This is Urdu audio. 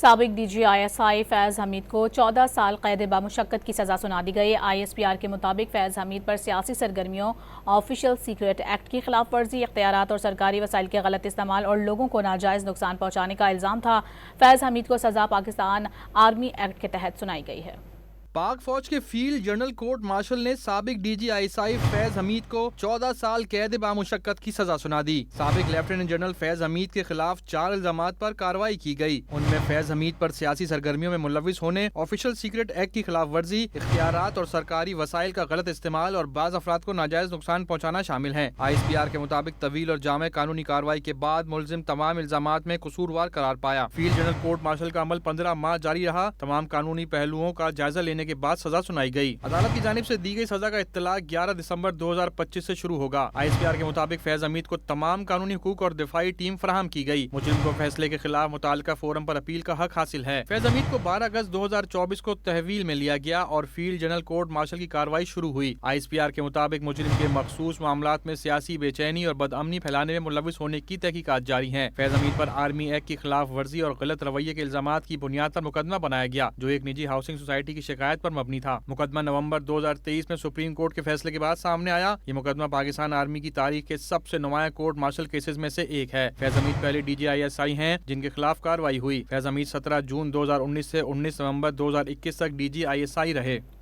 سابق D G I S I فیض حمید کو 14 سال قید بامشقت کی سزا سنا دی گئی۔ آئی ایس پی آر کے مطابق فیض حمید پر سیاسی سرگرمیوں، آفیشل سیکرٹ ایکٹ کی خلاف ورزی، اختیارات اور سرکاری وسائل کے غلط استعمال اور لوگوں کو ناجائز نقصان پہنچانے کا الزام تھا۔ فیض حمید کو سزا پاکستان آرمی ایکٹ کے تحت سنائی گئی ہے۔ پاک فوج کے فیلڈ جنرل کورٹ مارشل نے سابق D G I S I فیض حمید کو 14 سال قید بامشقت کی سزا سنا دی۔ سابق لیفٹیننٹ جنرل فیض حمید کے خلاف 4 الزامات پر کارروائی کی گئی۔ ان میں فیض حمید پر سیاسی سرگرمیوں میں ملوث ہونے، آفیشل سیکرٹ ایکٹ کی خلاف ورزی، اختیارات اور سرکاری وسائل کا غلط استعمال اور بعض افراد کو ناجائز نقصان پہنچانا شامل ہیں۔ آئی ایس پی آر کے مطابق طویل اور جامع قانونی کارروائی کے بعد ملزم تمام الزامات میں قصوروار قرار پایا۔ فیلڈ جنرل کورٹ مارشل کا عمل 15 ماہ جاری رہا۔ تمام قانونی پہلوؤں کا جائزہ لینے کے بعد سزا سنائی گئی۔ عدالت کی جانب سے دی گئی سزا کا اطلاع 11 دسمبر 2025 سے شروع ہوگا۔ آئی ایس پی آر کے مطابق فیض حمید کو تمام قانونی حقوق اور دفاعی ٹیم فراہم کی گئی۔ مجرم کو فیصلے کے خلاف متعلقہ فورم پر اپیل کا حق حاصل ہے۔ فیض حمید کو 12 اگست 2024 کو تحویل میں لیا گیا اور فیلڈ جنرل کورٹ مارشل کی کارروائی شروع ہوئی۔ آئی ایس پی آر کے مطابق مجرم کے مخصوص معاملات میں سیاسی بے چینی اور بدامنی پھیلانے میں ملوث ہونے کی تحقیقات جاری ہیں۔ فیض حمید پر آرمی ایکٹ کی خلاف ورزی اور غلط رویے کے الزامات کی بنیاد پر مقدمہ بنایا گیا، جو ایک نجی ہاؤسنگ سوسائٹی کی شکایت پر مبنی تھا۔ مقدمہ نومبر 2023 میں سپریم کورٹ کے فیصلے کے بعد سامنے آیا۔ یہ مقدمہ پاکستان آرمی کی تاریخ کے سب سے نمایاں کورٹ مارشل کیسز میں سے ایک ہے۔ فیض حمید پہلے D G I S I ہیں جن کے خلاف کارروائی ہوئی۔ فیض حمید 17 جون 2019 سے 19 نومبر 2021 تک D G I S I رہے۔